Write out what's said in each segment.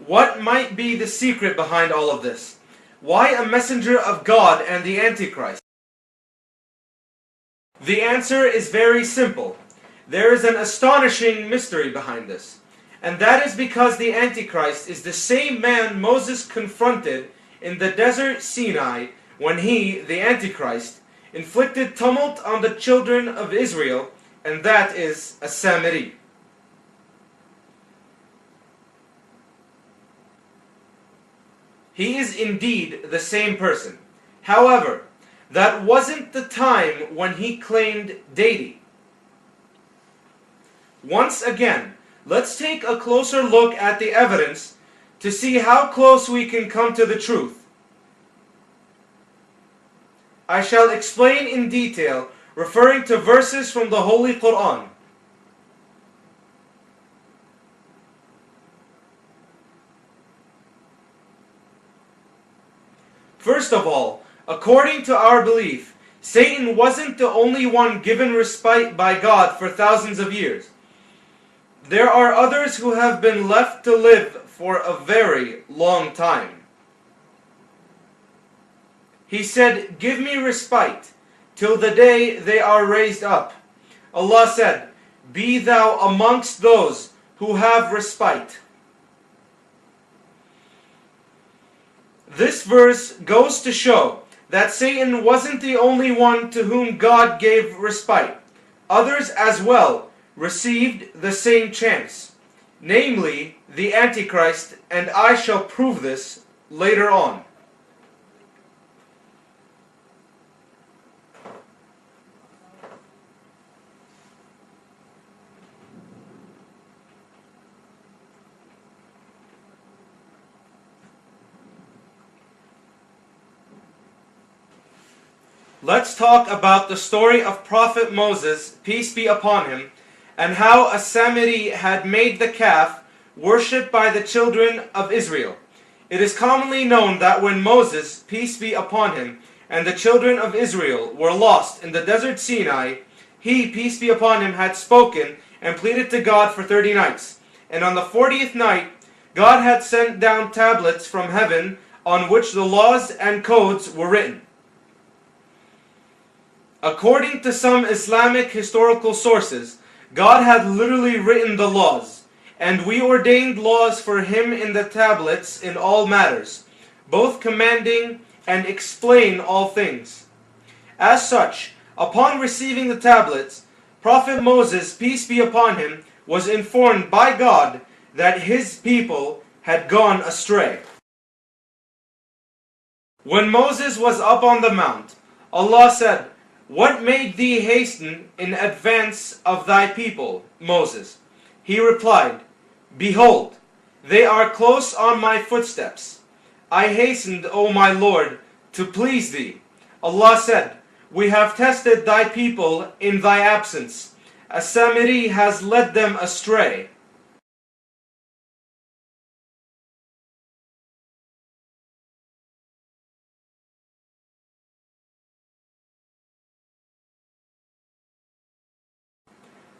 What might be the secret behind all of this? Why a messenger of God and the Antichrist? The answer is very simple. There is an astonishing mystery behind this. And that is because the Antichrist is the same man Moses confronted in the desert Sinai when he, the Antichrist, inflicted tumult on the children of Israel, and that is a sawirey. He is indeed the same person. However, that wasn't the time when he claimed deity. Once again, let's take a closer look at the evidence to see how close we can come to the truth. I shall explain in detail, referring to verses from the Holy Quran. First of all, according to our belief, Satan wasn't the only one given respite by God for thousands of years. There are others who have been left to live for a very long time. He said, "Give me respite till the day they are raised up." Allah said, "Be thou amongst those who have respite." This verse goes to show that Satan wasn't the only one to whom God gave respite. Others as well received the same chance, namely the Antichrist, and I shall prove this later on. Let's talk about the story of Prophet Moses, peace be upon him, and how a sawirey had made the calf worshipped by the children of Israel. It is commonly known that when Moses, peace be upon him, and the children of Israel were lost in the desert Sinai, he, peace be upon him, had spoken and pleaded to God for 30 nights. And on the 40th night, God had sent down tablets from heaven on which the laws and codes were written. According to some Islamic historical sources, God had literally written the laws, and we ordained laws for him in the tablets in all matters, both commanding and explain all things. As such, upon receiving the tablets, Prophet Moses, peace be upon him, was informed by God that his people had gone astray. When Moses was up on the mount, Allah said, "What made thee hasten in advance of thy people, Moses?" He replied, "Behold, they are close on my footsteps. I hastened, O my Lord, to please thee." Allah said, "We have tested thy people in thy absence. A sawirey has led them astray."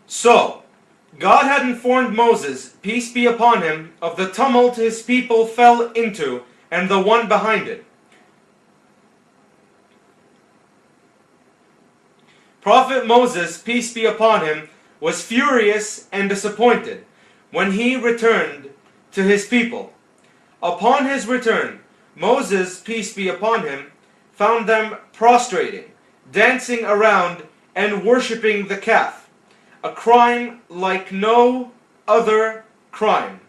So, God had informed Moses, peace be upon him, of the tumult his people fell into and the one behind it. Prophet Moses, peace be upon him, was furious and disappointed when he returned to his people. Upon his return, Moses, peace be upon him, found them prostrating, dancing around, and worshipping the calf. A crime like no other crime.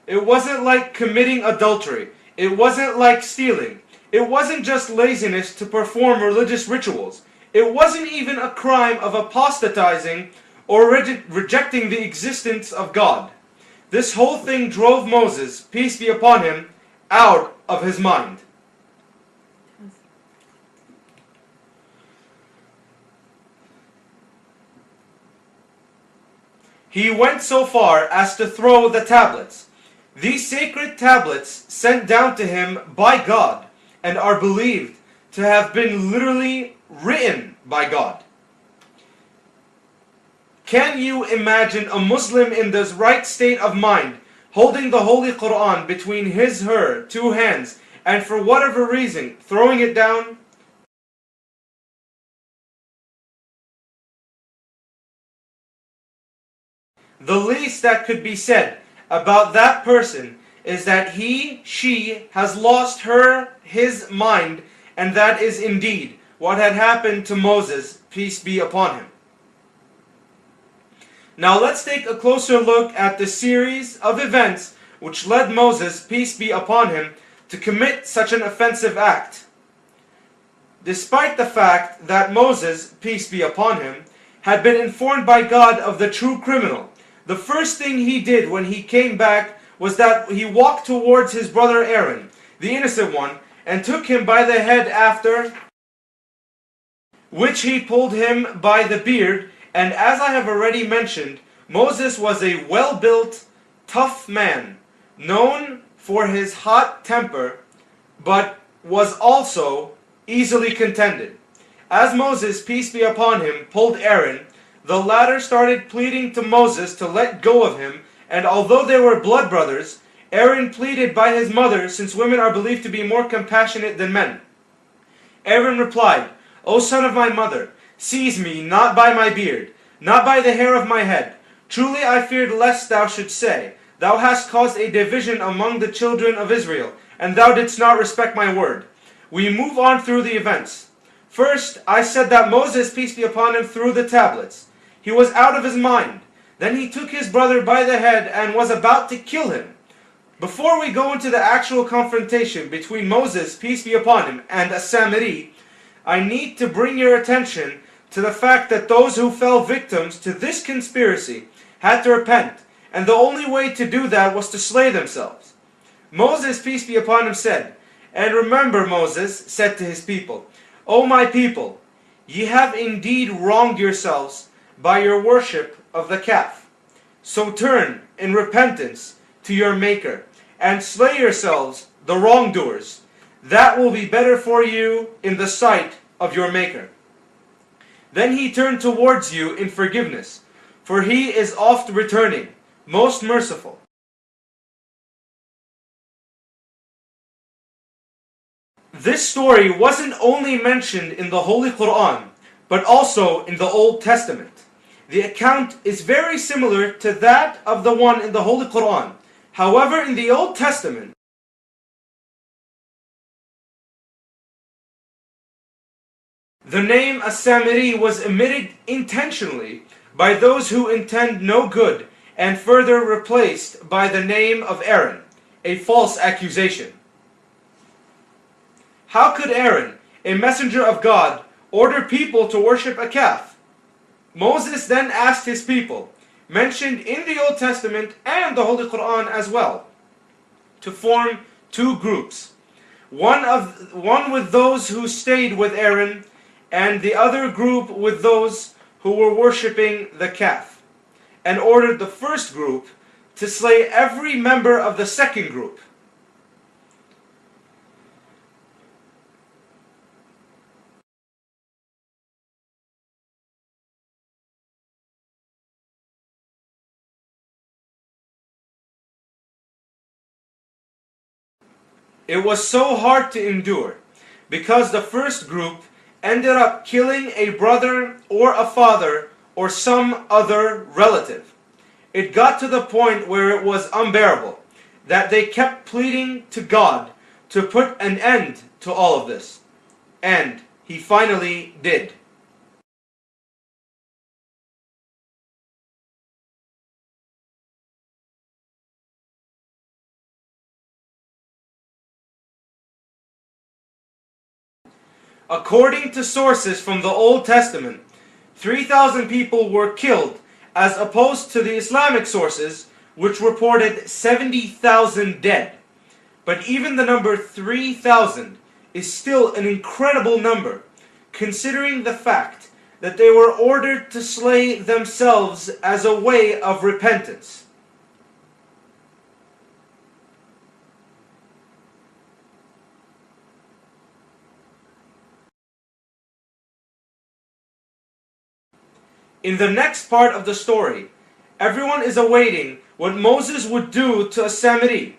It wasn't like committing adultery. It wasn't like stealing. It wasn't just laziness to perform religious rituals. It wasn't even a crime of apostatizing or rejecting the existence of God. This whole thing drove Moses, peace be upon him, out of his mind. He went so far as to throw the tablets. These sacred tablets sent down to him by God and are believed to have been literally written by God. Can you imagine a Muslim in this right state of mind holding the Holy Quran between her two hands and for whatever reason throwing it down? The least that could be said about that person is that she has lost his mind, and that is indeed what had happened to Moses, peace be upon him. Now let's take a closer look at the series of events which led Moses, peace be upon him, to commit such an offensive act. Despite the fact that Moses, peace be upon him, had been informed by God of the true criminal, the first thing he did when he came back was that he walked towards his brother Aaron, the innocent one, and took him by the head, after which he pulled him by the beard. And as I have already mentioned, Moses was a well-built, tough man, known for his hot temper, but was also easily contended. As Moses, peace be upon him, pulled Aaron, the latter started pleading to Moses to let go of him, and although they were blood brothers, Aaron pleaded by his mother, since women are believed to be more compassionate than men. Aaron replied, "O son of my mother, seize me not by my beard, not by the hair of my head. Truly I feared lest thou shouldst say, Thou hast caused a division among the children of Israel, and thou didst not respect my word." We move on through the events. First, I said that Moses, peace be upon him, threw the tablets. He was out of his mind. Then he took his brother by the head and was about to kill him. Before we go into the actual confrontation between Moses, peace be upon him, and a Samiri, I need to bring your attention to the fact that those who fell victims to this conspiracy had to repent, and the only way to do that was to slay themselves. Moses, peace be upon him, said, "And remember," Moses said to his people, "O my people, ye have indeed wronged yourselves by your worship of the calf. So turn in repentance to your Maker, and slay yourselves, the wrongdoers. That will be better for you in the sight of your Maker." Then he turned towards you in forgiveness, for he is oft returning, most merciful. This story wasn't only mentioned in the Holy Quran, but also in the Old Testament. The account is very similar to that of the one in the Holy Quran. However, in the Old Testament, the name As-Samiri was omitted intentionally by those who intend no good, and further replaced by the name of Aaron, a false accusation. How could Aaron, a messenger of God, order people to worship a calf? Moses then asked his people, mentioned in the Old Testament and the Holy Quran as well, to form two groups. One with those who stayed with Aaron, and the other group with those who were worshipping the calf, and ordered the first group to slay every member of the second group. It was so hard to endure, because the first group ended up killing a brother or a father or some other relative. It got to the point where it was unbearable, that they kept pleading to God to put an end to all of this. And He finally did. According to sources from the Old Testament, 3,000 people were killed, as opposed to the Islamic sources, which reported 70,000 dead. But even the number 3,000 is still an incredible number, considering the fact that they were ordered to slay themselves as a way of repentance. In the next part of the story, everyone is awaiting what Moses would do to a Samiri.